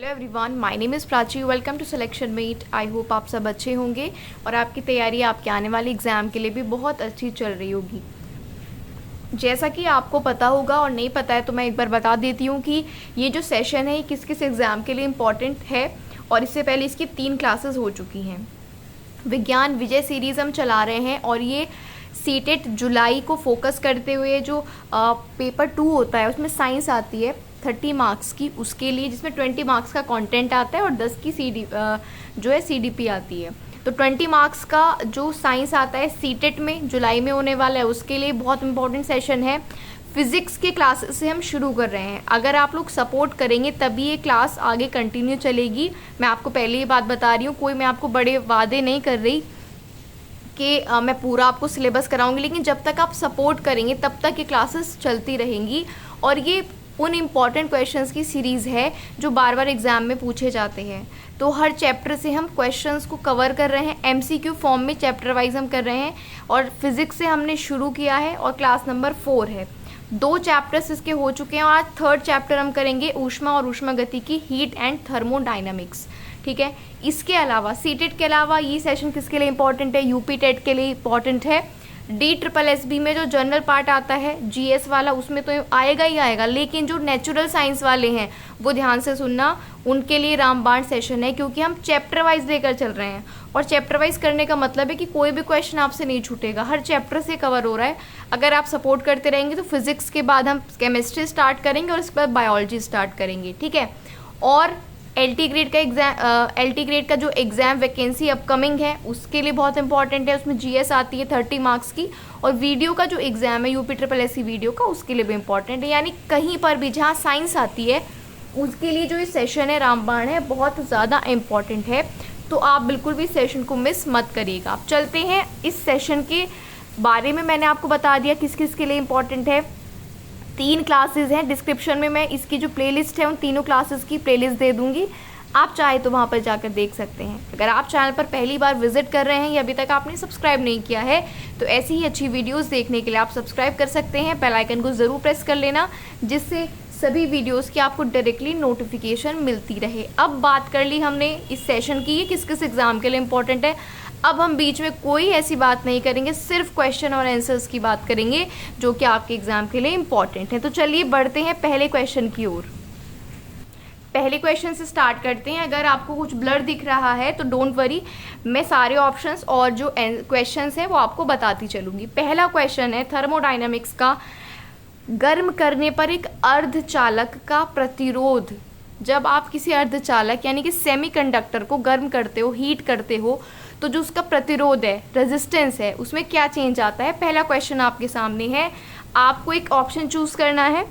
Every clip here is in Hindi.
Everyone, my name is Prachi. Welcome to selection meet. I hope आप सब अच्छे होंगे और आपकी तैयारी आपके आने वाले एग्ज़ाम के लिए भी बहुत अच्छी चल रही होगी। जैसा कि आपको पता होगा और नहीं पता है तो मैं एक बार बता देती हूँ कि ये जो सेशन है ये किस किस एग्ज़ाम के लिए इम्पॉर्टेंट है। और इससे पहले इसकी 3 क्लासेस हो चुकी हैं। विज्ञान विजय सीरीज़ हम चला रहे हैं और ये सीटेट जुलाई को फोकस करते हुए जो पेपर 2 होता है उसमें साइंस आती है 30 मार्क्स की, उसके लिए जिसमें 20 मार्क्स का कंटेंट आता है और 10 की जो है सीडीपी आती है। तो 20 मार्क्स का जो साइंस आता है सीटेट में जुलाई में होने वाला है, उसके लिए बहुत इंपॉर्टेंट सेशन है। फिज़िक्स के क्लासेस से हम शुरू कर रहे हैं। अगर आप लोग सपोर्ट करेंगे तभी ये क्लास आगे कंटिन्यू चलेगी। मैं आपको पहले ही बात बता रही हूँ, कोई मैं आपको बड़े वादे नहीं कर रही कि मैं पूरा आपको सिलेबस कराऊंगी, लेकिन जब तक आप सपोर्ट करेंगे तब तक ये क्लासेस चलती रहेंगी। और ये उन इम्पॉर्टेंट क्वेश्चंस की सीरीज़ है जो बार बार एग्ज़ाम में पूछे जाते हैं। तो हर चैप्टर से हम क्वेश्चंस को कवर कर रहे हैं, एमसीक्यू फॉर्म में चैप्टर वाइज हम कर रहे हैं। और फिज़िक्स से हमने शुरू किया है और क्लास नंबर 4 है। 2 चैप्टर्स इसके हो चुके हैं और आज 3rd चैप्टर हम करेंगे ऊष्मा और ऊष्मागतिकी, हीट एंड थर्मोडाइनमिक्स। ठीक है, इसके अलावा सीटेट के अलावा ये सेशन किसके लिए इंपॉर्टेंट है? यूपी टेट के लिए इंपॉर्टेंट है। DSSB में जो जनरल पार्ट आता है जीएस वाला उसमें तो आएगा ही आएगा, लेकिन जो नेचुरल साइंस वाले हैं वो ध्यान से सुनना, उनके लिए रामबाण सेशन है, क्योंकि हम चैप्टर वाइज लेकर चल रहे हैं। और चैप्टर वाइज करने का मतलब है कि कोई भी क्वेश्चन आपसे नहीं छूटेगा, हर चैप्टर से कवर हो रहा है। अगर आप सपोर्ट करते रहेंगे तो फिजिक्स के बाद हम केमिस्ट्री स्टार्ट करेंगे और इसके बाद बायोलॉजी स्टार्ट करेंगे। ठीक है, और LT ग्रेड का जो एग्ज़ाम वैकेंसी अपकमिंग है उसके लिए बहुत इंपॉर्टेंट है। उसमें GS आती है 30 मार्क्स की, और वीडियो का जो एग्ज़ाम है UPSSC वीडियो का उसके लिए भी इंपॉर्टेंट है। यानी कहीं पर भी जहाँ साइंस आती है उसके लिए जो ये सेशन है रामबाण है बहुत ज़्यादा इम्पॉर्टेंट है। तो आप बिल्कुल भी सेशन को मिस मत करिएगा। आप चलते हैं इस सेशन के बारे में। मैंने आपको बता दिया किस किस के लिए इम्पॉर्टेंट है। 3 क्लासेस हैं। डिस्क्रिप्शन में मैं इसकी जो प्लेलिस्ट है उन तीनों क्लासेस की प्लेलिस्ट दे दूंगी, आप चाहे तो वहाँ पर जाकर देख सकते हैं। अगर आप चैनल पर पहली बार विजिट कर रहे हैं या अभी तक आपने सब्सक्राइब नहीं किया है तो ऐसी ही अच्छी वीडियोस देखने के लिए आप सब्सक्राइब कर सकते हैं। बेल आइकन को ज़रूर प्रेस कर लेना जिससे सभी वीडियोस की आपको डायरेक्टली नोटिफिकेशन मिलती रहे। अब बात कर ली हमने इस सेशन की, ये किस किस एग्ज़ाम के लिए इंपॉर्टेंट है। अब हम बीच में कोई ऐसी बात नहीं करेंगे, सिर्फ क्वेश्चन और आंसर्स की बात करेंगे जो कि आपके एग्ज़ाम के लिए इंपॉर्टेंट है। तो चलिए बढ़ते हैं पहले क्वेश्चन की ओर। पहले क्वेश्चन से स्टार्ट करते हैं। अगर आपको कुछ ब्लर दिख रहा है तो डोंट वरी, मैं सारे ऑप्शंस और जो क्वेश्चंस हैं वो आपको बताती चलूँगी। पहला क्वेश्चन है थर्मोडाइनमिक्स का, गर्म करने पर एक अर्धचालक का प्रतिरोध। जब आप किसी अर्धचालक यानी कि सेमीकंडक्टर को गर्म करते हो, हीट करते हो, तो जो उसका प्रतिरोध है, रेजिस्टेंस है, उसमें क्या चेंज आता है? पहला क्वेश्चन आपके सामने है। आपको एक ऑप्शन चूज करना है,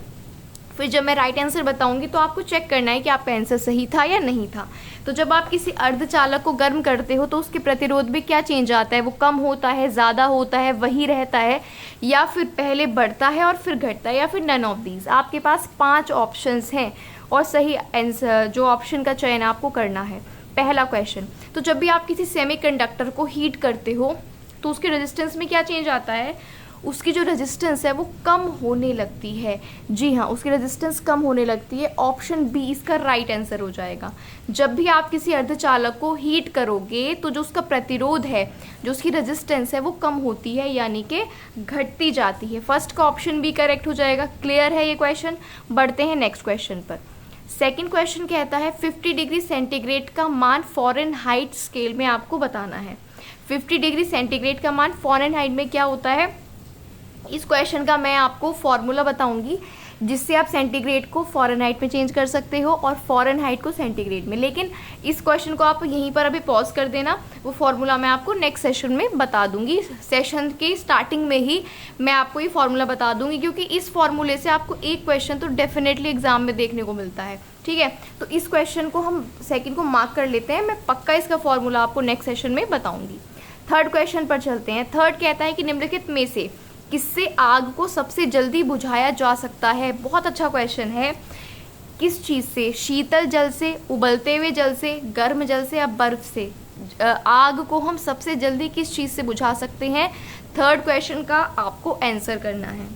फिर जब मैं राइट आंसर बताऊंगी तो आपको चेक करना है कि आपका आंसर सही था या नहीं था। तो जब आप किसी अर्धचालक को गर्म करते हो तो उसके प्रतिरोध में क्या चेंज आता है? वो कम होता है, ज़्यादा होता है, वही रहता है, या फिर पहले बढ़ता है और फिर घटता है, या फिर नन ऑफ दीज। आपके पास 5 ऑप्शंस हैं और सही आंसर जो ऑप्शन का चयन आपको करना है। पहला क्वेश्चन, तो जब भी आप किसी सेमीकंडक्टर को हीट करते हो तो उसके रेजिस्टेंस में क्या चेंज आता है? उसकी जो रेजिस्टेंस है वो कम होने लगती है। जी हाँ, उसकी रेजिस्टेंस कम होने लगती है। ऑप्शन बी इसका राइट आंसर हो जाएगा। जब भी आप किसी अर्धचालक को हीट करोगे तो जो उसका प्रतिरोध है, जो उसकी रेजिस्टेंस है वो कम होती है, यानी कि घटती जाती है। फर्स्ट का ऑप्शन बी करेक्ट हो जाएगा। क्लियर है ये क्वेश्चन? बढ़ते हैं नेक्स्ट क्वेश्चन पर। सेकेंड क्वेश्चन कहता है 50 डिग्री सेंटीग्रेड का मान फ़ारेनहाइट स्केल में आपको बताना है। 50 डिग्री सेंटीग्रेड का मान फ़ारेनहाइट में क्या होता है? इस क्वेश्चन का मैं आपको फॉर्मूला बताऊंगी जिससे आप सेंटीग्रेड को फ़ारेनहाइट में चेंज कर सकते हो और फ़ारेनहाइट को सेंटीग्रेड में। लेकिन इस क्वेश्चन को आप यहीं पर अभी पॉज कर देना, वो फॉर्मूला मैं आपको नेक्स्ट सेशन में बता दूंगी। सेशन के स्टार्टिंग में ही मैं आपको ये फॉर्मूला बता दूंगी, क्योंकि इस फॉर्मूले से आपको एक क्वेश्चन तो डेफिनेटली एग्जाम में देखने को मिलता है। ठीक है, तो इस क्वेश्चन को हम सेकेंड को मार्क कर लेते हैं। मैं पक्का इसका फॉर्मूला आपको नेक्स्ट सेशन में बताऊंगी। थर्ड क्वेश्चन पर चलते हैं। थर्ड कहता है कि निम्नलिखित में से किससे आग को सबसे जल्दी बुझाया जा सकता है? बहुत अच्छा क्वेश्चन है। किस चीज़ से? शीतल जल से, उबलते हुए जल से, गर्म जल से या बर्फ से? आग को हम सबसे जल्दी किस चीज़ से बुझा सकते हैं? थर्ड क्वेश्चन का आपको आंसर करना है।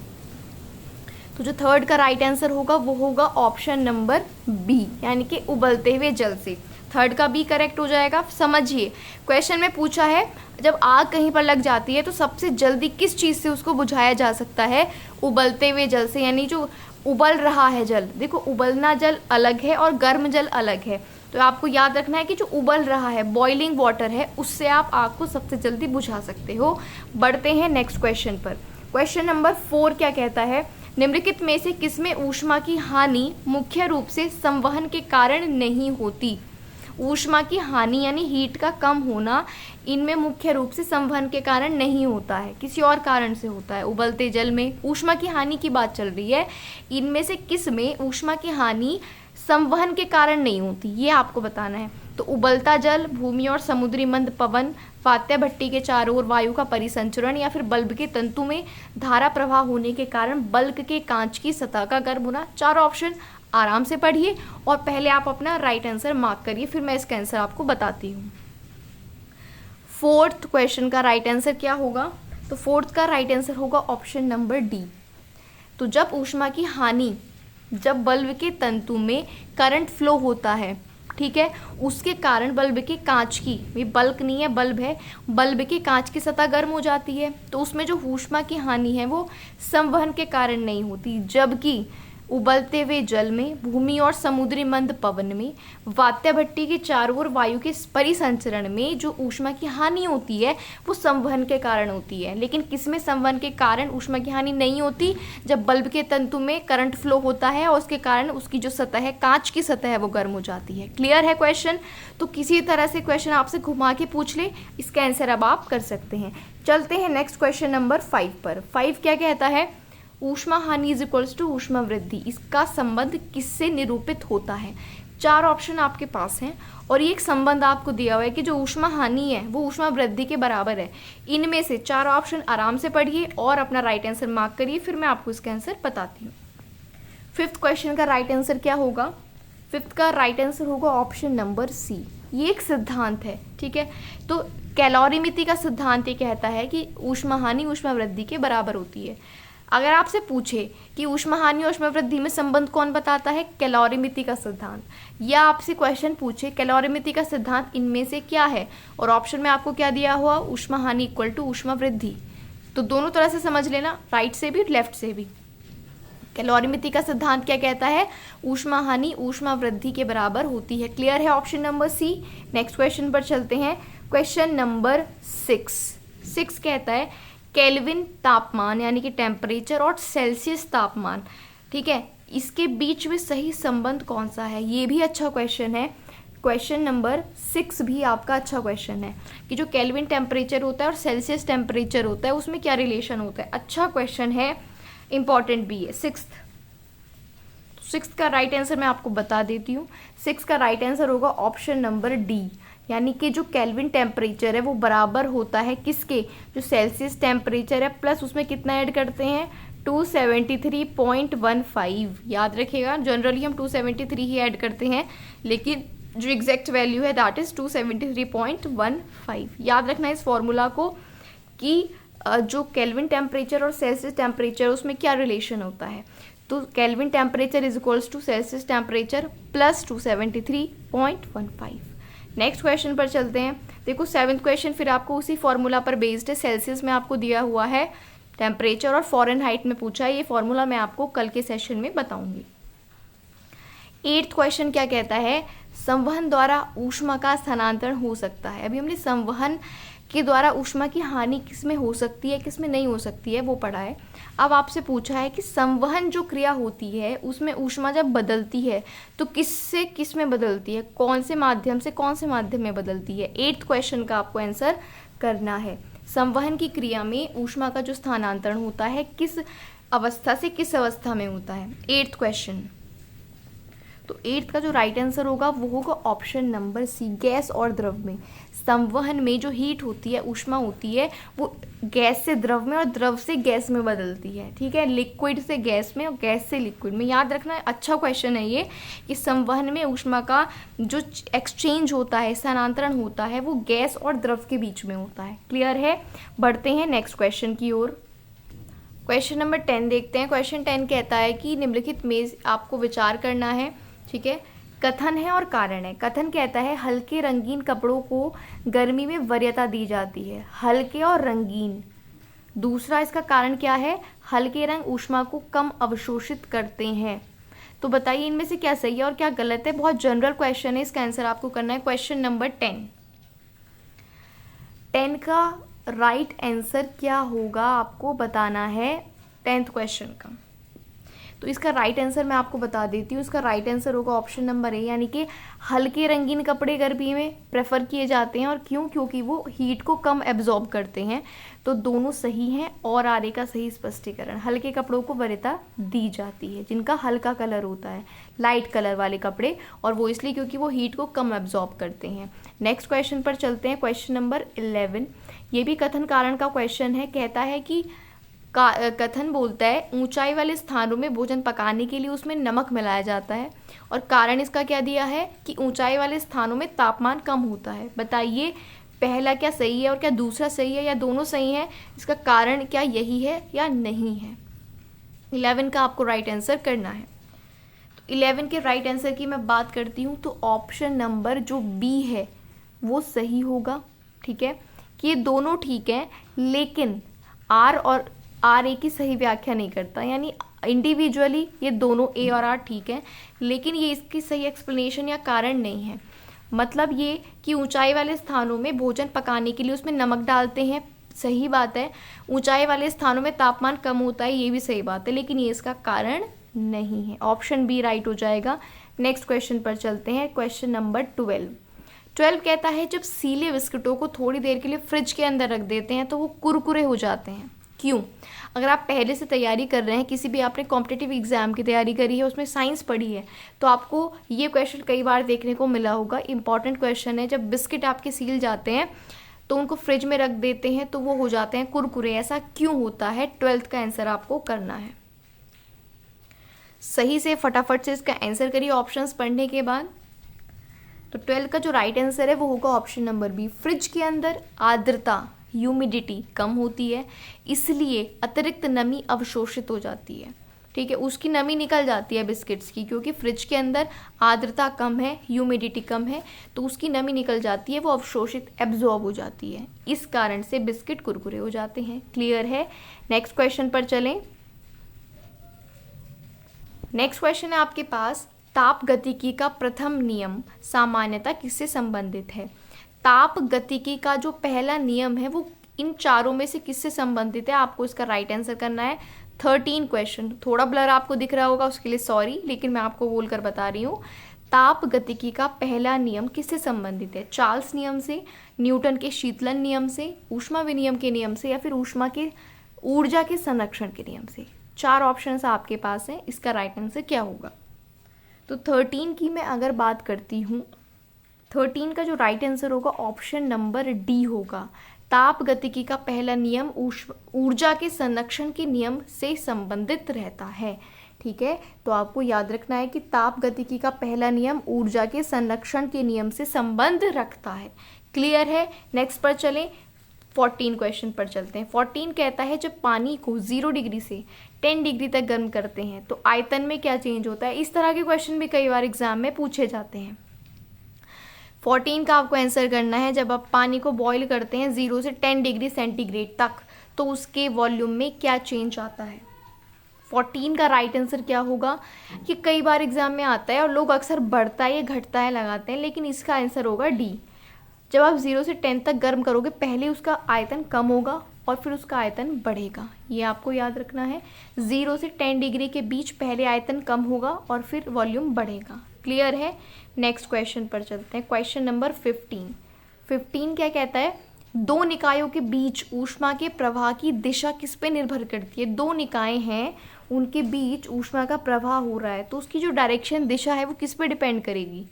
तो जो थर्ड का राइट आंसर होगा वो होगा ऑप्शन नंबर बी, यानी कि उबलते हुए जल से। थर्ड का बी करेक्ट हो जाएगा। समझिए, क्वेश्चन में पूछा है जब आग कहीं पर लग जाती है तो सबसे जल्दी किस चीज़ से उसको बुझाया जा सकता है? उबलते हुए जल से, यानी जो उबल रहा है जल। देखो, उबलना जल अलग है और गर्म जल अलग है, तो आपको याद रखना है कि जो उबल रहा है, बॉइलिंग वाटर है, उससे आप आग को सबसे जल्दी बुझा सकते हो। बढ़ते हैं नेक्स्ट क्वेश्चन पर। क्वेश्चन नंबर 4 क्या कहता है? निम्नलिखित में से किसमें ऊष्मा की हानि मुख्य रूप से संवहन के कारण नहीं होती? ऊष्मा की हानि यानी हीट का कम होना इनमें मुख्य रूप से संवहन के कारण नहीं होता है, किसी और कारण से होता है। उबलते जल में ऊष्मा की हानि की बात चल रही है, इनमें से किस में ऊष्मा की हानि संवहन के कारण नहीं होती, ये आपको बताना है। तो उबलता जल, भूमि और समुद्री मंद पवन, वात्या भट्टी के चारों ओर वायु का परिसंचरण, या फिर बल्ब के तंतु में धारा प्रवाह होने के कारण बल्ब के कांच की सतह का गर्म होना। चारों ऑप्शन आराम से पढ़िए और पहले आप अपना राइट आंसर मार्क करिए, फिर मैं इसका आंसर आपको बताती हूँ। फोर्थ क्वेश्चन का राइट आंसर क्या होगा? तो फोर्थ का राइट आंसर होगा ऑप्शन नंबर डी। तो जब ऊष्मा की हानि, जब बल्ब के तंतु में करंट फ्लो होता है, ठीक है, उसके कारण बल्ब के कांच की, ये बल्ब नहीं है बल्ब है, बल्ब के कांच की सतह गर्म हो जाती है, तो उसमें जो ऊष्मा की हानि है वो संवहन के कारण नहीं होती। जबकि उबलते हुए जल में, भूमि और समुद्री मंद पवन में, वात्या भट्टी के चारों ओर वायु के परिसंचरण में जो ऊष्मा की हानि होती है वो संवहन के कारण होती है। लेकिन किसमें संवहन के कारण ऊष्मा की हानि नहीं होती? जब बल्ब के तंतु में करंट फ्लो होता है और उसके कारण उसकी जो सतह है, कांच की सतह है, वो गर्म हो जाती है। क्लियर है क्वेश्चन? तो किसी तरह से क्वेश्चन आपसे घुमा के पूछ ले, इसका आंसर अब आप कर सकते हैं। चलते हैं नेक्स्ट क्वेश्चन नंबर 5 पर। 5 क्या कहता है? ऊष्मा हानि इज इक्वल्स टू ऊष्मा वृद्धि, इसका संबंध किससे निरूपित होता है? चार ऑप्शन आपके पास हैं और ये एक संबंध आपको दिया हुआ है कि जो ऊष्मा हानि है वो ऊष्मा वृद्धि के बराबर है। इनमें से चार ऑप्शन आराम से पढ़िए और अपना राइट आंसर मार्क करिए, फिर मैं आपको इसका आंसर बताती हूँ। फिफ्थ क्वेश्चन का राइट आंसर क्या होगा? फिफ्थ का राइट आंसर होगा ऑप्शन नंबर सी। ये एक सिद्धांत है, ठीक है। तो कैलोरीमिति का सिद्धांत ये कहता है कि ऊष्मा हानि ऊष्मा वृद्धि के बराबर होती है। अगर आपसे पूछे कि ऊष्मा हानि और ऊष्मा वृद्धि में संबंध कौन बताता है? कैलोरीमिति का सिद्धांत। या आपसे क्वेश्चन पूछे कैलोरीमिति का सिद्धांत इनमें से क्या है, और ऑप्शन में आपको क्या दिया हुआ? ऊष्मा हानि इक्वल टू ऊष्मा वृद्धि। तो दोनों तरह से समझ लेना, राइट से भी लेफ्ट से भी। कैलोरीमिति का सिद्धांत क्या कहता है? ऊष्मा हानि ऊष्मा वृद्धि के बराबर होती है। क्लियर है option number C. Next question पर चलते हैं। क्वेश्चन नंबर 6 कहता है केल्विन तापमान यानी कि टेम्परेचर और सेल्सियस तापमान, ठीक है, इसके बीच में सही संबंध कौन सा है? ये भी अच्छा क्वेश्चन है। क्वेश्चन नंबर 6 भी आपका अच्छा क्वेश्चन है कि जो केल्विन टेम्परेचर होता है और सेल्सियस टेम्परेचर होता है उसमें क्या रिलेशन होता है। अच्छा क्वेश्चन है, इंपॉर्टेंट भी है। सिक्स्थ का राइट आंसर मैं आपको बता देती हूँ। 6 का राइट आंसर होगा ऑप्शन नंबर डी, यानी कि जो केल्विन टेम्परेचर है वो बराबर होता है किसके? जो सेल्सियस टेम्परेचर है प्लस उसमें कितना ऐड करते हैं? 273.15। याद रखिएगा, जनरली हम 273 ही ऐड करते हैं, लेकिन जो एग्जैक्ट वैल्यू है दैट इज 273.15। याद रखना इस फॉर्मूला को कि जो केल्विन टेम्परेचर और सेल्सियस टेम्परेचर उसमें क्या रिलेशन होता है। तो Kelvin temperature is equals to Celsius temperature plus 273.15। Next question पर चलते हैं। देखो 7th क्वेश्चन फिर आपको उसी फॉर्मूला पर बेस्ड है। सेल्सियस में आपको दिया हुआ है टेम्परेचर और फ़ारेनहाइट में पूछा है। ये फॉर्मूला मैं आपको कल के सेशन में बताऊंगी। 8th क्वेश्चन क्या कहता है? संवहन द्वारा ऊष्मा का स्थानांतरण हो सकता है। अभी हमने संवहन के द्वारा ऊष्मा की हानि किसमें हो सकती है किसमें नहीं हो सकती है वो पढ़ा है। अब आपसे पूछा है कि संवहन जो क्रिया होती है उसमें ऊष्मा जब बदलती है तो किससे किस में बदलती है, कौन से माध्यम से कौन से माध्यम में बदलती है। 8th क्वेश्चन का आपको आंसर करना है। संवहन की क्रिया में ऊष्मा का जो स्थानांतरण होता है किस अवस्था से किस अवस्था में होता है। 8th क्वेश्चन, तो 8th का जो राइट आंसर होगा वो होगा ऑप्शन नंबर सी, गैस और द्रव में। संवहन में जो हीट होती है, ऊष्मा होती है, वो गैस से द्रव में और द्रव से गैस में बदलती है, ठीक है, लिक्विड से गैस में और गैस से लिक्विड में। याद रखना अच्छा क्वेश्चन है ये कि संवहन में ऊष्मा का जो एक्सचेंज होता है, स्थानांतरण होता है, वो गैस और द्रव के बीच में होता है। क्लियर है? बढ़ते हैं नेक्स्ट क्वेश्चन की ओर। क्वेश्चन नंबर 10 देखते हैं। क्वेश्चन 10 कहता है कि निम्नलिखित में आपको विचार करना है, ठीक है। कथन है और कारण है। कथन कहता है हल्के रंगीन कपड़ों को गर्मी में वरीयता दी जाती है, हल्के और रंगीन। दूसरा इसका कारण क्या है, हल्के रंग ऊष्मा को कम अवशोषित करते हैं। तो बताइए इनमें से क्या सही है और क्या गलत है। बहुत जनरल क्वेश्चन है, इसका आंसर आपको करना है। क्वेश्चन नंबर 10 का राइट आंसर क्या होगा आपको बताना है, 10th क्वेश्चन का। तो इसका राइट आंसर मैं आपको बता देती हूँ। इसका राइट आंसर होगा ऑप्शन नंबर ए, यानी कि हल्के रंगीन कपड़े गर्मी में प्रेफर किए जाते हैं। और क्यों, क्योंकि वो हीट को कम एब्जॉर्ब करते हैं। तो दोनों सही हैं और आगे का सही स्पष्टीकरण। हल्के कपड़ों को वरीयता दी जाती है जिनका हल्का कलर होता है, लाइट कलर वाले कपड़े, और वो इसलिए क्योंकि वो हीट को कम एब्जॉर्ब करते हैं। नेक्स्ट क्वेश्चन पर चलते हैं। क्वेश्चन नंबर 11, ये भी कथन कारण का क्वेश्चन है। कहता है कि कथन बोलता है ऊंचाई वाले स्थानों में भोजन पकाने के लिए उसमें नमक मिलाया जाता है, और कारण इसका क्या दिया है कि ऊंचाई वाले स्थानों में तापमान कम होता है। बताइए पहला क्या सही है और क्या दूसरा सही है या दोनों सही है। इसका कारण क्या यही है या नहीं है। 11 का आपको राइट आंसर करना है। तो 11 के राइट आंसर की मैं बात करती हूँ तो ऑप्शन नंबर जो बी है वो सही होगा, ठीक है। कि ये दोनों ठीक है, लेकिन आर और आर ए की सही व्याख्या नहीं करता, यानी इंडिविजुअली ये दोनों ए और आर ठीक है, लेकिन ये इसकी सही एक्सप्लेनेशन या कारण नहीं है। मतलब ये कि ऊंचाई वाले स्थानों में भोजन पकाने के लिए उसमें नमक डालते हैं, सही बात है। ऊंचाई वाले स्थानों में तापमान कम होता है, ये भी सही बात है, लेकिन ये इसका कारण नहीं है। ऑप्शन बी राइट हो जाएगा। नेक्स्ट क्वेश्चन पर चलते हैं। क्वेश्चन नंबर 12 कहता है जब सीले बिस्किटों को थोड़ी देर के लिए फ्रिज के अंदर रख देते हैं तो वो कुरकुरे हो जाते हैं, क्यों। अगर आप पहले से तैयारी कर रहे हैं, किसी भी आपने कॉम्पिटिटिव एग्जाम की तैयारी करी है, उसमें साइंस पढ़ी है, तो आपको ये क्वेश्चन कई बार देखने को मिला होगा। इंपॉर्टेंट क्वेश्चन है। जब बिस्किट आपके सील जाते हैं तो उनको फ्रिज में रख देते हैं तो वो हो जाते हैं कुरकुरे, ऐसा क्यों होता है। 12th का आंसर आपको करना है। सही से फटाफट से इसका आंसर करिए ऑप्शंस पढ़ने के बाद। तो 12 का जो राइट आंसर है वो होगा ऑप्शन नंबर बी। फ्रिज के अंदर आर्द्रता, ह्यूमिडिटी कम होती है, इसलिए अतिरिक्त नमी अवशोषित हो जाती है, ठीक है। उसकी नमी निकल जाती है बिस्किट्स की, क्योंकि फ्रिज के अंदर आर्द्रता कम है, ह्यूमिडिटी कम है, तो उसकी नमी निकल जाती है, वो अवशोषित एब्जॉर्ब हो जाती है। इस कारण से बिस्किट कुरकुरे हो जाते हैं। क्लियर है। नेक्स्ट क्वेश्चन पर चलें। नेक्स्ट क्वेश्चन है आपके पास, ताप गतिकी का प्रथम नियम सामान्यतः किससे संबंधित है। ताप गतिकी का जो पहला नियम है वो इन चारों में से किससे संबंधित है, आपको इसका राइट आंसर करना है। 13 क्वेश्चन, थोड़ा ब्लर आपको दिख रहा होगा उसके लिए सॉरी, लेकिन मैं आपको बोलकर बता रही हूँ। ताप गतिकी का पहला नियम किससे संबंधित है। चार्ल्स नियम से, न्यूटन के शीतलन नियम से, ऊष्मा विनिमय के नियम से, या फिर ऊर्जा के संरक्षण के नियम से। 4 ऑप्शन आपके पास हैं, इसका राइट आंसर क्या होगा। तो 13 की मैं अगर बात करती हूँ, 13 का जो राइट आंसर होगा ऑप्शन नंबर डी होगा। ताप गतिकी का पहला नियम ऊर्जा के संरक्षण के नियम से संबंधित रहता है, ठीक है। तो आपको याद रखना है कि ताप गतिकी का पहला नियम ऊर्जा के संरक्षण के नियम से संबंध रखता है। क्लियर है। नेक्स्ट पर चलें। 14 क्वेश्चन पर चलते हैं। 14 कहता है जब पानी को 0 डिग्री से 10 डिग्री तक गर्म करते हैं तो आयतन में क्या चेंज होता है। इस तरह के क्वेश्चन भी कई बार एग्जाम में पूछे जाते हैं। 14 का आपको आंसर करना है, जब आप पानी को बॉईल करते हैं 0 से 10 डिग्री सेंटीग्रेड तक तो उसके वॉल्यूम में क्या चेंज आता है। 14 का राइट आंसर क्या होगा, कि कई बार एग्जाम में आता है और लोग अक्सर बढ़ता है या घटता है लगाते हैं, लेकिन इसका आंसर होगा डी। जब आप 0 से 10 तक गर्म करोगे पहले उसका आयतन कम होगा और फिर उसका आयतन बढ़ेगा, ये आपको याद रखना है। 0 से 10 डिग्री के बीच पहले आयतन कम होगा और फिर वॉल्यूम बढ़ेगा। क्लियर है। नेक्स्ट क्वेश्चन पर चलते हैं। क्वेश्चन नंबर 15 क्या कहता है, दो निकायों के बीच ऊष्मा के प्रवाह की दिशा किस पे निर्भर करती है। दो निकाय हैं, उनके बीच ऊष्मा का प्रवाह हो रहा है तो उसकी जो डायरेक्शन, दिशा है वो किस पे डिपेंड करेगी।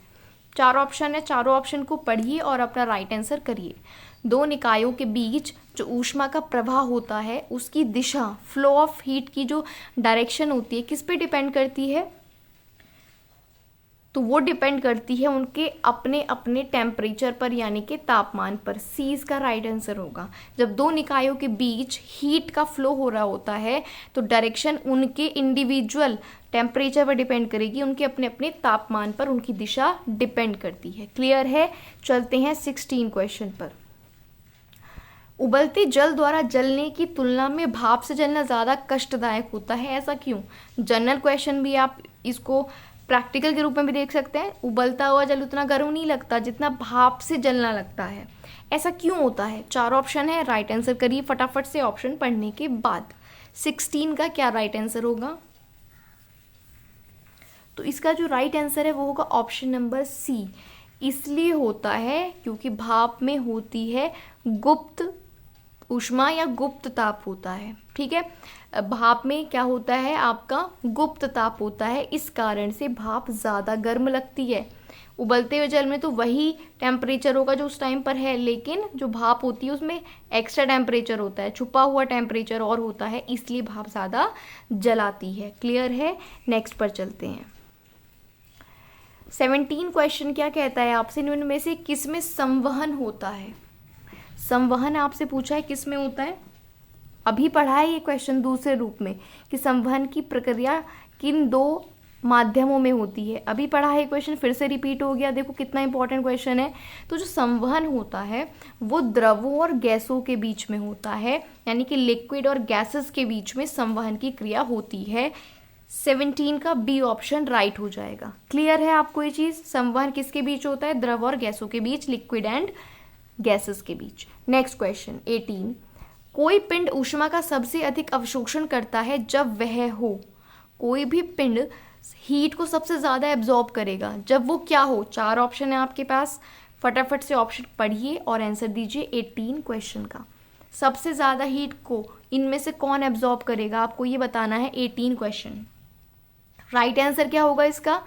4 ऑप्शन है, चारों ऑप्शन को पढ़िए और अपना राइट आंसर करिए। दो निकायों के बीच जो ऊष्मा का प्रवाह होता है उसकी दिशा, फ्लो ऑफ हीट की जो डायरेक्शन होती है किस पे डिपेंड करती है। तो वो डिपेंड करती है उनके अपने अपने टेम्परेचर पर यानी कि तापमान पर। सी इसका राइट आंसर होगा। जब दो निकायों के बीच हीट का फ्लो हो रहा होता है तो डायरेक्शन उनके इंडिविजुअल टेम्परेचर पर डिपेंड करेगी, उनके अपने अपने तापमान पर उनकी दिशा डिपेंड करती है। क्लियर है? चलते हैं 16 क्वेश्चन पर। उबलते जल द्वारा जलने की तुलना में भाप से जलना ज़्यादा कष्टदायक होता है, ऐसा क्यों? जनरल क्वेश्चन भी आप इसको प्रैक्टिकल के रूप में भी देख सकते हैं। उबलता हुआ जल उतना गर्म नहीं लगता जितना भाप से जलना लगता है, ऐसा क्यों होता है? 4 ऑप्शन है, राइट आंसर करिए फटाफट से ऑप्शन पढ़ने के बाद। 16 का क्या राइट आंसर होगा? तो इसका जो राइट आंसर है वो होगा ऑप्शन नंबर सी। इसलिए होता है क्योंकि भाप में होती है गुप्त ऊष्मा या गुप्त ताप होता है। ठीक है, भाप में क्या होता है? आपका गुप्त ताप होता है, इस कारण से भाप ज़्यादा गर्म लगती है। उबलते हुए जल में तो वही टेम्परेचर होगा जो उस टाइम पर है, लेकिन जो भाप होती है उसमें एक्स्ट्रा टेम्परेचर होता है, छुपा हुआ टेम्परेचर और होता है, इसलिए भाप ज़्यादा जलाती है। क्लियर है? नेक्स्ट पर चलते हैं। 17 क्वेश्चन क्या कहता है आपसे? निम्न में से किस में संवहन होता है? संवहन आपसे पूछा है किस में होता है? अभी पढ़ा है ये क्वेश्चन दूसरे रूप में कि संवहन की प्रक्रिया किन 2 माध्यमों में होती है। अभी पढ़ा है क्वेश्चन, फिर से रिपीट हो गया। देखो कितना इंपॉर्टेंट क्वेश्चन है। तो जो संवहन होता है वो द्रवों और गैसों के बीच में होता है, यानी कि लिक्विड और गैसेस के बीच में संवहन की क्रिया होती है। 17 का बी ऑप्शन राइट हो जाएगा। क्लियर है आपको ये चीज़? संवहन किसके बीच होता है? द्रव और गैसों के बीच, लिक्विड एंड गैसेस के बीच। Next question 18। कोई पिंड ऊष्मा का सबसे अधिक अवशोषण करता है जब वह हो। कोई भी पिंड हीट को सबसे ज़्यादा एब्जॉर्ब करेगा जब वो क्या हो? 4 ऑप्शन है आपके पास, फटाफट से ऑप्शन पढ़िए और आंसर दीजिए 18 क्वेश्चन का। सबसे ज़्यादा हीट को इनमें से कौन एब्जॉर्ब करेगा, आपको ये बताना है। 18 क्वेश्चन। राइट आंसर क्या होगा इसका?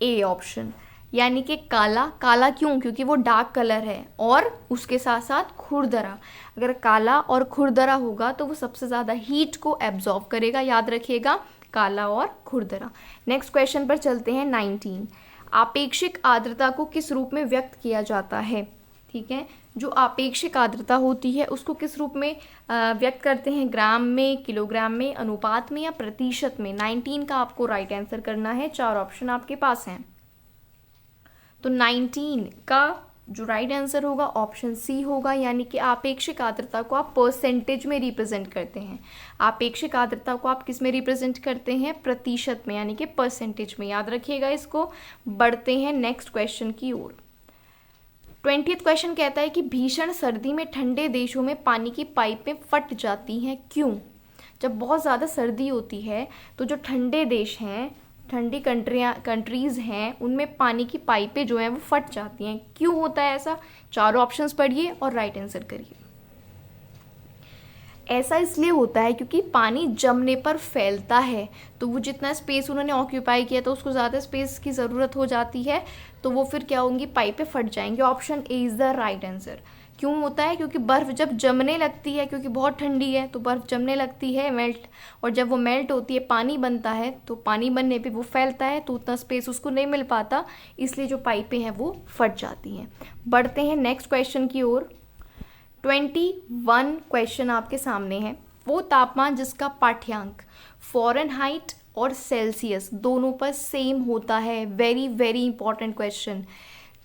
ए ऑप्शन, यानी कि काला। काला क्यों? क्योंकि वो डार्क कलर है और उसके साथ साथ खुरदरा। अगर काला और खुरदरा होगा तो वो सबसे ज़्यादा हीट को एब्जॉर्ब करेगा, याद रखिएगा, काला और खुरदरा। नेक्स्ट क्वेश्चन पर चलते हैं 19। आपेक्षिक आर्द्रता को किस रूप में व्यक्त किया जाता है? ठीक है, जो आपेक्षिक आर्द्रता होती है उसको किस रूप में व्यक्त करते हैं? ग्राम में, किलोग्राम में, अनुपात में या प्रतिशत में? 19 का आपको राइट आंसर करना है। 4 ऑप्शन आपके पास हैं। तो 19 का जो राइट आंसर होगा ऑप्शन सी होगा, यानी कि आपेक्षिक आर्द्रता को आप परसेंटेज में रिप्रेजेंट करते हैं। आपेक्षिक आर्द्रता को आप किस में रिप्रेजेंट करते हैं? प्रतिशत में, यानी कि परसेंटेज में। याद रखिएगा इसको। बढ़ते हैं नेक्स्ट क्वेश्चन की ओर। 20th क्वेश्चन कहता है कि भीषण सर्दी में ठंडे देशों में पानी की पाइपें फट जाती हैं, क्यों? जब बहुत ज़्यादा सर्दी होती है तो जो ठंडे देश हैं, ठंडी कंट्रीज़ हैं, उनमें पानी की पाइपें जो हैं वो फट जाती हैं। क्यों होता है ऐसा? 4 ऑप्शंस पढ़िए और राइट आंसर करिए। ऐसा इसलिए होता है क्योंकि पानी जमने पर फैलता है, तो वो जितना स्पेस उन्होंने ऑक्यूपाई किया तो उसको ज़्यादा स्पेस की ज़रूरत हो जाती है, तो वो फिर क्या होंगी? पाइपें फट जाएंगे। Option A is the right answer. क्यों होता है? क्योंकि बर्फ़ जब जमने लगती है, क्योंकि बहुत ठंडी है तो बर्फ़ जमने लगती है, मेल्ट, और जब वो मेल्ट होती है पानी बनता है, तो पानी बनने पे वो फैलता है, तो उतना स्पेस उसको नहीं मिल पाता, इसलिए जो पाइपें हैं वो फट जाती हैं। बढ़ते हैं नेक्स्ट क्वेश्चन की ओर। 21 क्वेश्चन आपके सामने है। वो तापमान जिसका पाठ्यांक फ़ारेनहाइट और सेल्सियस दोनों पर सेम होता है। Very very important question.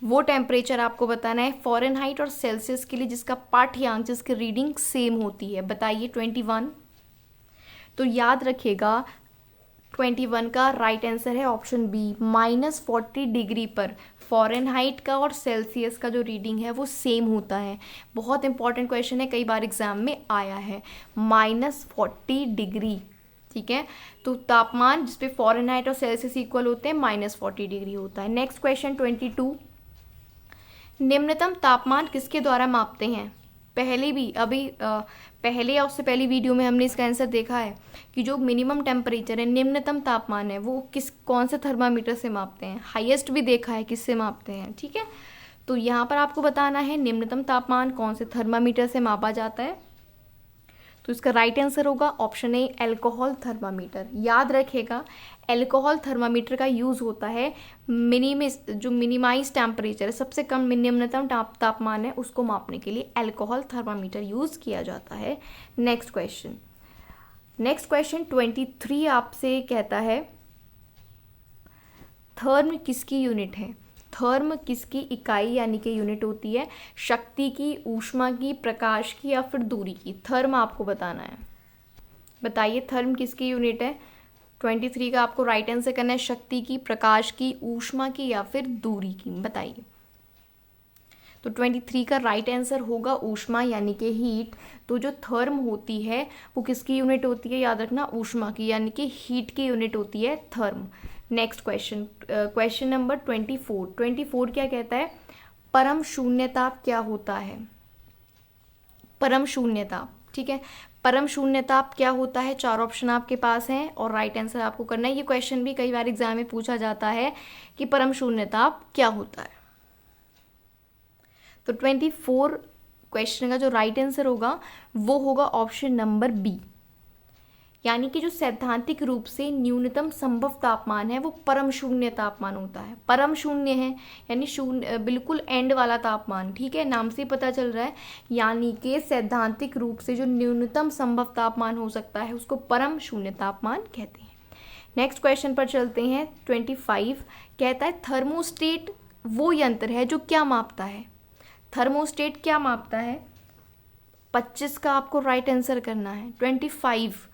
वो टेम्परेचर आपको बताना है फ़ारेनहाइट और सेल्सियस के लिए जिसका पाठ्यांक, जिसकी रीडिंग सेम होती है। बताइए 21। तो याद रखिएगा 21 का राइट आंसर है ऑप्शन बी, -40 डिग्री पर फ़ारेनहाइट का और सेल्सियस का जो रीडिंग है वो सेम होता है। बहुत इंपॉर्टेंट क्वेश्चन है, कई बार एग्जाम में आया है। -40 डिग्री, ठीक है, तो तापमान जिसपे फ़ारेनहाइट और सेल्सियस इक्वल होते हैं -40 डिग्री होता है। Next question 22। निम्नतम तापमान किसके द्वारा मापते हैं? पहले या उससे पहली वीडियो में हमने इसका आंसर देखा है कि जो मिनिमम टेम्परेचर है, निम्नतम तापमान है, वो कौन से थर्मामीटर से मापते हैं। हाईएस्ट भी देखा है किससे मापते हैं, ठीक है। तो यहाँ पर आपको बताना है निम्नतम तापमान कौन से थर्मामीटर से मापा जाता है। तो इसका राइट आंसर होगा ऑप्शन ए, अल्कोहल थर्मामीटर। याद रखेगा एल्कोहल थर्मामीटर का यूज़ होता है मिनिमाइज टेम्परेचर, सबसे कम न्यूनतम तापमान है उसको मापने के लिए एल्कोहल थर्मामीटर यूज़ किया जाता है। नेक्स्ट क्वेश्चन 23 आपसे कहता है थर्म किसकी यूनिट है? थर्म किसकी इकाई यानी कि यूनिट होती है? शक्ति की, ऊष्मा की, प्रकाश की या फिर दूरी की? थर्म आपको बताना है। बताइए थर्म किसकी यूनिट है? 23 का आपको राइट आंसर करना है। शक्ति की, प्रकाश की, ऊष्मा की या फिर दूरी की? बताइए। तो 23 का राइट आंसर होगा ऊष्मा यानी कि हीट। तो जो थर्म होती है वो किसकी यूनिट होती है? याद रखना, ऊष्मा की यानी कि हीट की यूनिट होती है थर्म। नेक्स्ट क्वेश्चन नंबर 24 क्या कहता है? परम शून्यताप क्या होता है? परम शून्यताप, ठीक है, परम शून्यताप क्या होता है? 4 ऑप्शन आपके पास हैं और राइट आंसर आपको करना है। ये क्वेश्चन भी कई बार एग्जाम में पूछा जाता है कि परम शून्यताप क्या होता है। तो 24 क्वेश्चन का जो राइट आंसर होगा वो होगा ऑप्शन नंबर बी, यानी कि जो सैद्धांतिक रूप से न्यूनतम संभव तापमान है वो परम शून्य तापमान होता है। परम शून्य है यानी शून्य, बिल्कुल एंड वाला तापमान, ठीक है, नाम से पता चल रहा है। यानी कि सैद्धांतिक रूप से जो न्यूनतम संभव तापमान हो सकता है उसको परम शून्य तापमान कहते हैं। नेक्स्ट क्वेश्चन पर चलते हैं। 25 कहता है थर्मोस्टेट वो यंत्र है जो क्या मापता है? थर्मोस्टेट क्या मापता है? 25 का आपको राइट आंसर करना है। 25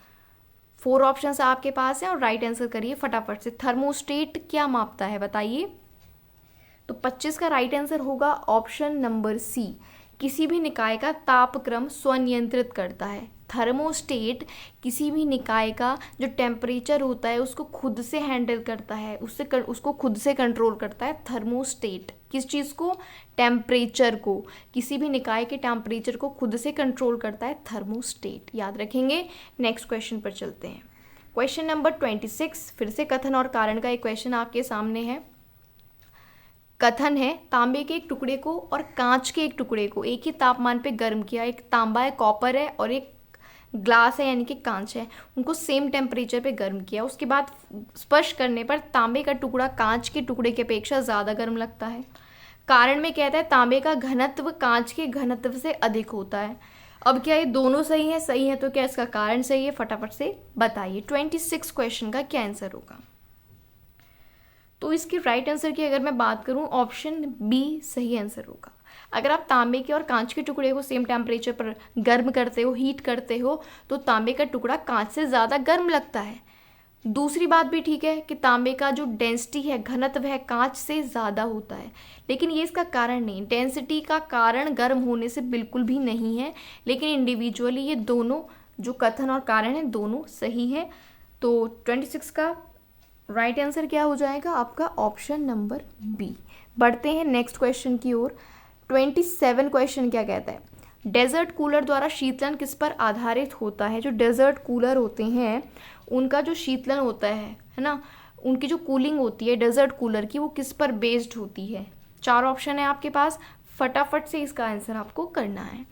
4 ऑप्शंस आपके पास हैं और राइट आंसर करिए फटाफट से। थर्मोस्टेट क्या मापता है बताइए। तो 25 का राइट आंसर होगा ऑप्शन नंबर सी, किसी भी निकाय का तापक्रम स्वनियंत्रित करता है। थर्मोस्टेट किसी भी निकाय का जो टेम्परेचर होता है उसको खुद से हैंडल करता है, उसको खुद से कंट्रोल करता है। थर्मोस्टेट किस चीज़ को? टेम्परेचर को, किसी भी निकाय के टेम्परेचर को खुद से कंट्रोल करता है थर्मोस्टेट, याद रखेंगे। नेक्स्ट क्वेश्चन पर चलते हैं। क्वेश्चन नंबर 26 फिर से कथन और कारण का एक क्वेश्चन आपके सामने है। कथन है तांबे के एक टुकड़े को और कांच के एक टुकड़े को एक ही तापमान पे गर्म किया। एक तांबा है, कॉपर है और एक ग्लास है यानी कि कांच है, उनको सेम टेम्परेचर पे गर्म किया। उसके बाद स्पर्श करने पर तांबे का टुकड़ा कांच के टुकड़े की अपेक्षा ज़्यादा गर्म लगता है। कारण में कहता है तांबे का घनत्व कांच के घनत्व से अधिक होता है। अब क्या ये दोनों सही है? सही है तो क्या इसका कारण सही है? फटाफट से बताइए। 26 क्वेश्चन का क्या आंसर होगा? तो इसकी राइट आंसर की अगर मैं बात करूं ऑप्शन बी सही आंसर होगा। अगर आप तांबे के और कांच के टुकड़े को सेम टेम्परेचर पर गर्म करते हो, हीट करते हो, तो तांबे का टुकड़ा कांच से ज़्यादा गर्म लगता है। दूसरी बात भी ठीक है कि तांबे का जो डेंसिटी है, घनत्व है, कांच से ज़्यादा होता है, लेकिन ये इसका कारण नहीं। डेंसिटी का कारण गर्म होने से बिल्कुल भी नहीं है, लेकिन इंडिविजुअली ये दोनों जो कथन और कारण है दोनों सही है। तो 26 का राइट आंसर क्या हो जाएगा आपका? Option number B. बढ़ते हैं नेक्स्ट क्वेश्चन की ओर। 27 क्वेश्चन क्या कहता है? डेजर्ट कूलर द्वारा शीतलन किस पर आधारित होता है? जो डेजर्ट कूलर होते हैं उनका जो शीतलन होता है ना, उनकी जो कूलिंग होती है डेजर्ट कूलर की, वो किस पर बेस्ड होती है? 4 ऑप्शन है आपके पास, फटाफट से इसका आंसर आपको करना है।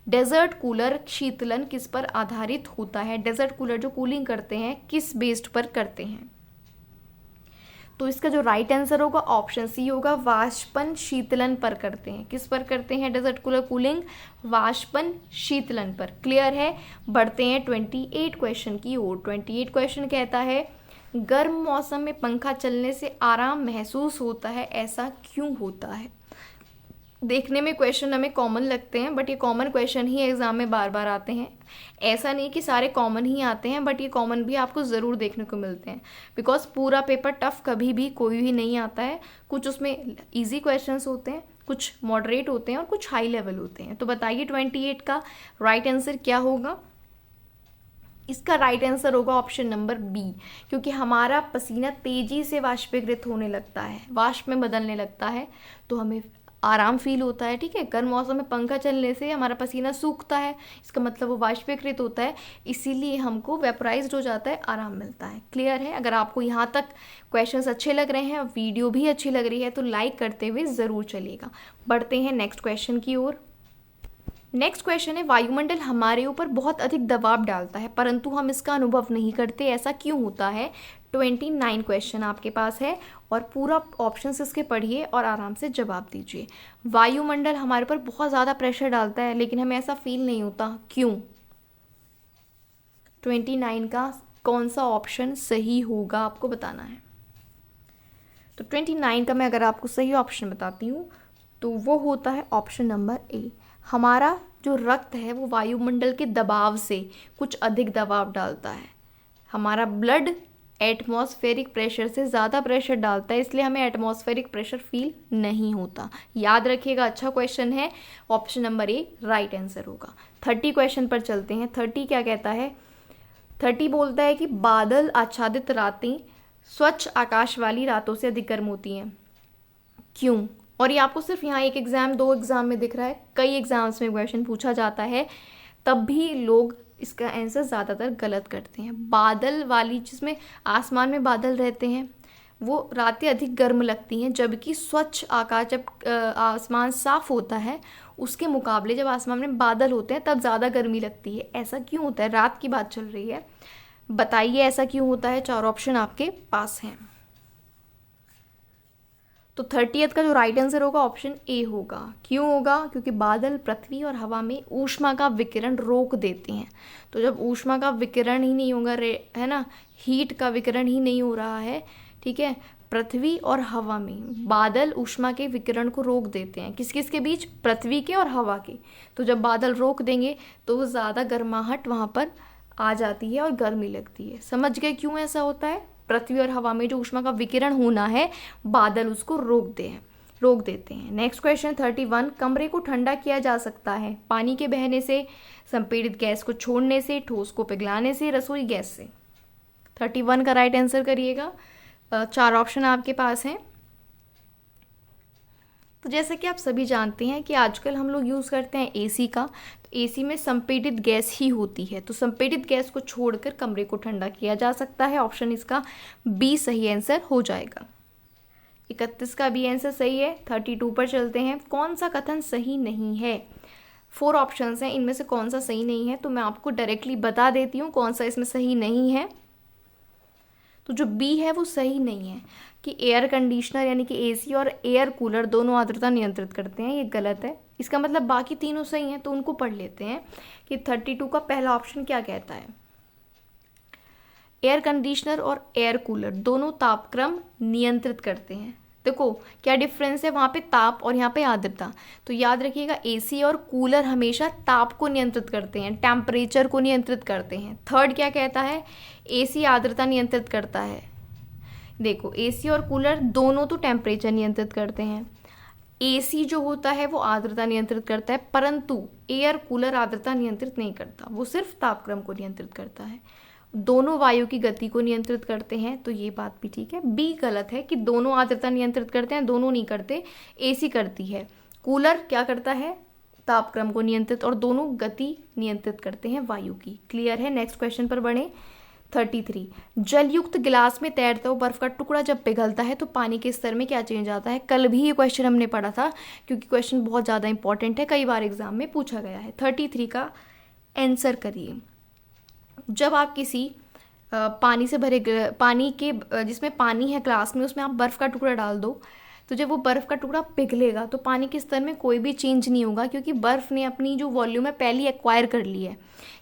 डेजर्ट कूलर शीतलन किस पर आधारित होता है? डेजर्ट कूलर जो कूलिंग करते हैं किस बेस्ड पर करते हैं? तो इसका जो राइट आंसर होगा ऑप्शन सी होगा, वाष्पन शीतलन पर करते हैं। किस पर करते हैं डेजर्ट कूलर कूलिंग? वाष्पन शीतलन पर। क्लियर है? बढ़ते हैं 28 क्वेश्चन की ओर। 28 क्वेश्चन कहता है गर्म मौसम में पंखा चलने से आराम महसूस होता है, ऐसा क्यों होता है? देखने में क्वेश्चन हमें कॉमन लगते हैं, बट ये कॉमन क्वेश्चन ही एग्जाम में बार बार आते हैं। ऐसा नहीं कि सारे कॉमन ही आते हैं, बट ये कॉमन भी आपको ज़रूर देखने को मिलते हैं, बिकॉज पूरा पेपर टफ कभी भी कोई भी नहीं आता है। कुछ उसमें इजी क्वेश्चंस होते हैं, कुछ मॉडरेट होते हैं और कुछ हाई लेवल होते हैं। तो बताइए 28 का राइट आंसर क्या होगा? इसका राइट आंसर होगा ऑप्शन नंबर बी, क्योंकि हमारा पसीना तेजी से वाष्पीकृत होने लगता है, वाष्प में बदलने लगता है, तो हमें आराम फील होता है। ठीक है, गर्म मौसम में पंखा चलने से हमारा पसीना सूखता है, इसका मतलब वो वाष्पीकृत होता है, इसीलिए हमको वेपोराइज्ड हो जाता है, आराम मिलता है। क्लियर है? अगर आपको यहाँ तक क्वेश्चंस अच्छे लग रहे हैं, वीडियो भी अच्छी लग रही है, तो लाइक करते हुए ज़रूर चलिएगा। बढ़ते हैं नेक्स्ट क्वेश्चन की ओर। नेक्स्ट क्वेश्चन है, वायुमंडल हमारे ऊपर बहुत अधिक दबाव डालता है परंतु हम इसका अनुभव नहीं करते, ऐसा क्यों होता है? 29 क्वेश्चन आपके पास है और पूरा ऑप्शंस इसके पढ़िए और आराम से जवाब दीजिए। वायुमंडल हमारे ऊपर बहुत ज़्यादा प्रेशर डालता है लेकिन हमें ऐसा फील नहीं होता, क्यों? 29 का कौन सा ऑप्शन सही होगा आपको बताना है। तो 29 का मैं अगर आपको सही ऑप्शन बताती हूँ तो वो होता है ऑप्शन नंबर ए। हमारा जो रक्त है वो वायुमंडल के दबाव से कुछ अधिक दबाव डालता है। हमारा ब्लड एटमॉस्फेरिक प्रेशर से ज़्यादा प्रेशर डालता है, इसलिए हमें एटमॉस्फेरिक प्रेशर फील नहीं होता। याद रखिएगा, अच्छा क्वेश्चन है, option number A right answer होगा। 30 क्वेश्चन पर चलते हैं। 30 क्या कहता है? 30 बोलता है कि बादल आच्छादित रातें स्वच्छ आकाश वाली रातों से अधिक गर्म होती हैं, क्यों? और ये आपको सिर्फ यहाँ एक एग्जाम, 2 एग्जाम में दिख रहा है, कई एग्जाम्स में क्वेश्चन पूछा जाता है, तब भी लोग इसका आंसर ज़्यादातर गलत करते हैं। बादल वाली, जिसमें आसमान में बादल रहते हैं, वो रातें अधिक गर्म लगती हैं, जबकि स्वच्छ आकाश, जब आसमान साफ होता है उसके मुकाबले जब आसमान में बादल होते हैं तब ज़्यादा गर्मी लगती है। ऐसा क्यों होता है? रात की बात चल रही है, बताइए ऐसा क्यों होता है। 4 ऑप्शन आपके पास हैं। तो 30th का जो राइट आंसर होगा ऑप्शन ए होगा। क्यों होगा? क्योंकि बादल पृथ्वी और हवा में ऊष्मा का विकिरण रोक देते हैं। तो जब ऊष्मा का विकिरण ही नहीं होगा, है ना, हीट का विकिरण ही नहीं हो रहा है, ठीक है, पृथ्वी और हवा में बादल ऊष्मा के विकिरण को रोक देते हैं। किस किस के बीच? पृथ्वी के और हवा के। तो जब बादल रोक देंगे तो ज़्यादा गर्माहट वहाँ पर आ जाती है और गर्मी लगती है। समझ गए क्यों ऐसा होता है? पृथ्वी और हवा में जो ऊष्मा का विकिरण होना है, बादल उसको रोक देते हैं। नेक्स्ट क्वेश्चन 31, कमरे को ठंडा किया जा सकता है पानी के बहने से, संपीड़ित गैस को छोड़ने से, ठोस को पिघलाने से, रसोई गैस से। 31 का राइट आंसर करिएगा। 4 ऑप्शन आपके पास हैं। तो जैसे कि आप सभी जानते हैं कि आजकल हम लोग यूज़ करते हैं एसी का, तो एसी में संपीड़ित गैस ही होती है, तो संपीड़ित गैस को छोड़कर कमरे को ठंडा किया जा सकता है। ऑप्शन इसका बी सही आंसर हो जाएगा। 31 का बी आंसर सही है। 32 पर चलते हैं। कौन सा कथन सही नहीं है? 4 ऑप्शंस हैं, इनमें से कौन सा सही नहीं है तो मैं आपको डायरेक्टली बता देती हूँ कौन सा इसमें सही नहीं है। तो जो बी है वो सही नहीं है कि एयर कंडीशनर यानी कि एसी और एयर कूलर दोनों आर्द्रता नियंत्रित करते हैं, ये गलत है। इसका मतलब बाकी तीनों सही हैं, तो उनको पढ़ लेते हैं कि 32 का पहला ऑप्शन क्या कहता है। एयर कंडीशनर और एयर कूलर दोनों तापक्रम नियंत्रित करते हैं। देखो क्या डिफरेंस है वहाँ पे, ताप और यहाँ पे आर्द्रता। तो याद रखिएगा, एसी और कूलर हमेशा ताप को नियंत्रित करते हैं, टेम्परेचर को नियंत्रित करते हैं। थर्ड क्या कहता है? एसी आर्द्रता नियंत्रित करता है। देखो एसी और कूलर दोनों तो टेम्परेचर नियंत्रित करते हैं, एसी जो होता है वो आर्द्रता नियंत्रित करता है, परंतु एयर कूलर आर्द्रता नियंत्रित नहीं करता, वो सिर्फ तापक्रम को नियंत्रित करता है। दोनों वायु की गति को नियंत्रित करते हैं, तो ये बात भी ठीक है। बी गलत है कि दोनों आर्द्रता नियंत्रित करते हैं, दोनों नहीं करते। एसी करती है, कूलर क्या करता है? तापक्रम को नियंत्रित, और दोनों गति नियंत्रित करते हैं वायु की। क्लियर है? नेक्स्ट क्वेश्चन पर बढ़े। 33, जलयुक्त गिलास में तैरता हुआ बर्फ का टुकड़ा जब पिघलता है तो पानी के स्तर में क्या चेंज आता है? कल भी ये क्वेश्चन हमने पढ़ा था, क्योंकि क्वेश्चन बहुत ज़्यादा इंपॉर्टेंट है, कई बार एग्जाम में पूछा गया है। 33 का आंसर करिए। जब आप किसी पानी से भरे पानी के जिसमें पानी है ग्लास में, उसमें आप बर्फ़ का टुकड़ा डाल दो, तो जब वो बर्फ़ का टुकड़ा पिघलेगा तो पानी के स्तर में कोई भी चेंज नहीं होगा, क्योंकि बर्फ़ ने अपनी जो वॉल्यूम है पहले एक्वायर कर ली है।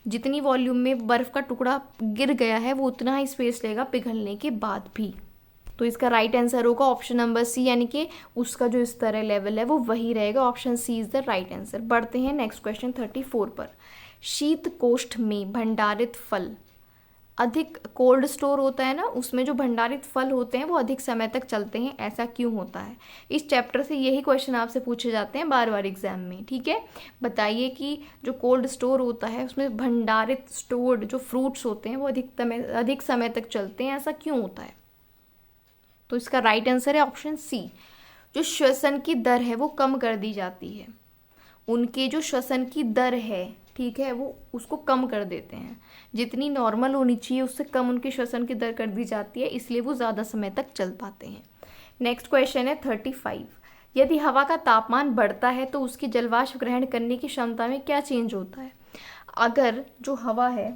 जितनी वॉल्यूम में बर्फ़ का टुकड़ा गिर गया है वो उतना ही स्पेस लेगा पिघलने के बाद भी। तो इसका राइट आंसर होगा ऑप्शन नंबर सी, यानी कि उसका जो स्तर है, लेवल है, वो वही रहेगा। Option C is the right answer. बढ़ते हैं नेक्स्ट क्वेश्चन 34 पर। शीत कोष्ठ में भंडारित फल अधिक, कोल्ड स्टोर होता है ना, उसमें जो भंडारित फल होते हैं वो अधिक समय तक चलते हैं, ऐसा क्यों होता है? इस चैप्टर से यही क्वेश्चन आपसे पूछे जाते हैं बार बार एग्जाम में, ठीक है। बताइए कि जो कोल्ड स्टोर होता है उसमें भंडारित स्टोर्ड जो फ्रूट्स होते हैं वो अधिक समय तक चलते हैं, ऐसा क्यों होता है? तो इसका राइट आंसर है ऑप्शन सी। जो श्वसन की दर है वो कम कर दी जाती है, उनके जो श्वसन की दर है, ठीक है, वो उसको कम कर देते हैं। जितनी नॉर्मल होनी चाहिए उससे कम उनकी श्वसन की दर कर दी जाती है, इसलिए वो ज़्यादा समय तक चल पाते हैं। नेक्स्ट क्वेश्चन है 35। यदि हवा का तापमान बढ़ता है तो उसकी जलवाष्प ग्रहण करने की क्षमता में क्या चेंज होता है? अगर जो हवा है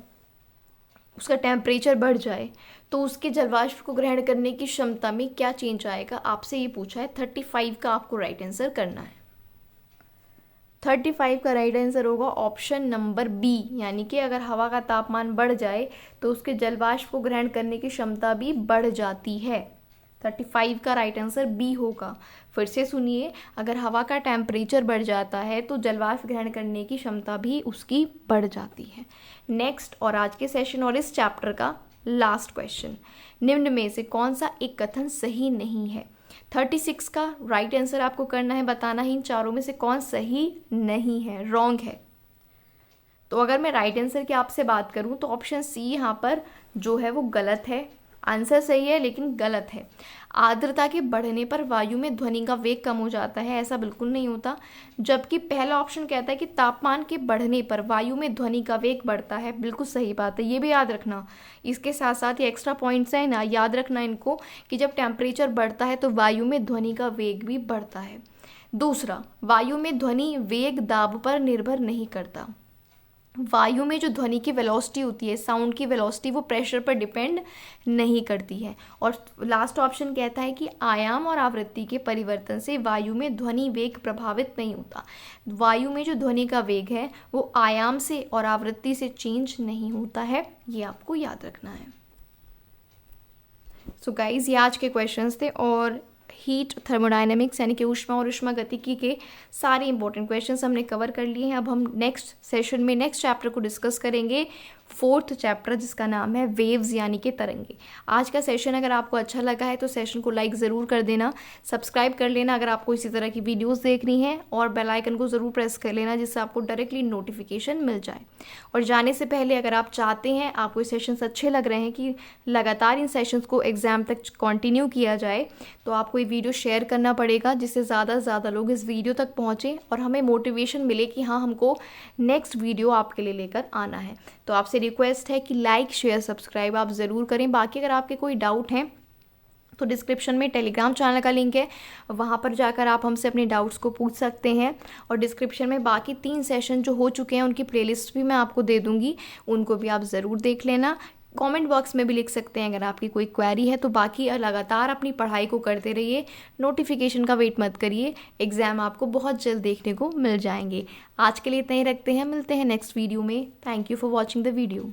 उसका टेम्परेचर बढ़ जाए तो उसके जलवाष्प को ग्रहण करने की क्षमता में क्या चेंज आएगा, आपसे ये पूछा है। 35 का आपको राइट आंसर करना है। 35 का राइट आंसर होगा ऑप्शन नंबर बी, यानी कि अगर हवा का तापमान बढ़ जाए तो उसके जलवाष्प को ग्रहण करने की क्षमता भी बढ़ जाती है। 35 का राइट आंसर बी होगा। फिर से सुनिए, अगर हवा का टेम्परेचर बढ़ जाता है तो जलवाष्प ग्रहण करने की क्षमता भी उसकी बढ़ जाती है। नेक्स्ट, और आज के सेशन और इस चैप्टर का लास्ट क्वेश्चन, निम्न में से कौन सा एक कथन सही नहीं है? 36 का राइट आंसर आपको करना है, बताना है इन चारों में से कौन सही नहीं है, रॉन्ग है। तो अगर मैं राइट आंसर की आपसे बात करूं तो ऑप्शन सी यहाँ पर जो है वो गलत है। आंसर सही है लेकिन गलत है। आर्द्रता के बढ़ने पर वायु में ध्वनि का वेग कम हो जाता है, ऐसा बिल्कुल नहीं होता। जबकि पहला ऑप्शन कहता है कि तापमान के बढ़ने पर वायु में ध्वनि का वेग बढ़ता है, बिल्कुल सही बात है, ये भी याद रखना। इसके साथ साथ ये एक्स्ट्रा पॉइंट्स हैं ना, याद रखना इनको, कि जब टेम्परेचर बढ़ता है तो वायु में ध्वनि का वेग भी बढ़ता है। दूसरा, वायु में ध्वनि वेग दाब पर निर्भर नहीं करता। वायु में जो ध्वनि की वेलोसिटी होती है, साउंड की वेलोसिटी, वो प्रेशर पर डिपेंड नहीं करती है। और लास्ट ऑप्शन कहता है कि आयाम और आवृत्ति के परिवर्तन से वायु में ध्वनि वेग प्रभावित नहीं होता। वायु में जो ध्वनि का वेग है वो आयाम से और आवृत्ति से चेंज नहीं होता है, ये आपको याद रखना है। सो गाइज, ये आज के क्वेश्चंस थे और हीट थर्मोडायनेमिक्स यानी कि ऊष्मा और ऊष्मागतिकी के सारे इंपॉर्टेंट क्वेश्चंस हमने कवर कर लिए हैं। अब हम नेक्स्ट सेशन में नेक्स्ट चैप्टर को डिस्कस करेंगे, 4th चैप्टर, जिसका नाम है वेव्स यानी कि तरंगे। आज का सेशन अगर आपको अच्छा लगा है तो सेशन को लाइक ज़रूर कर देना, सब्सक्राइब कर लेना अगर आपको इसी तरह की वीडियोस देखनी है, और बेल आइकन को ज़रूर प्रेस कर लेना जिससे आपको डायरेक्टली नोटिफिकेशन मिल जाए। और जाने से पहले अगर आप चाहते हैं, आपको ये सेशंस अच्छे लग रहे हैं कि लगातार इन सेशंस को एग्ज़ाम तक कंटिन्यू किया जाए, तो आपको ये वीडियो शेयर करना पड़ेगा जिससे ज़्यादा से ज़्यादा लोग इस वीडियो तक पहुँचें और हमें मोटिवेशन मिले कि हाँ, हमको नेक्स्ट वीडियो आपके लिए लेकर आना है। तो आपसे रिक्वेस्ट है कि लाइक शेयर सब्सक्राइब आप ज़रूर करें। बाकी अगर आपके कोई डाउट हैं तो डिस्क्रिप्शन में टेलीग्राम चैनल का लिंक है, वहाँ पर जाकर आप हमसे अपने डाउट्स को पूछ सकते हैं। और डिस्क्रिप्शन में बाकी 3 सेशन जो हो चुके हैं उनकी प्लेलिस्ट भी मैं आपको दे दूँगी, उनको भी आप ज़रूर देख लेना। कमेंट बॉक्स में भी लिख सकते हैं अगर आपकी कोई क्वेरी है। तो बाकी लगातार अपनी पढ़ाई को करते रहिए, नोटिफिकेशन का वेट मत करिए, एग्ज़ाम आपको बहुत जल्द देखने को मिल जाएंगे। आज के लिए इतना ही रखते हैं, मिलते हैं नेक्स्ट वीडियो में। Thank you for watching the video.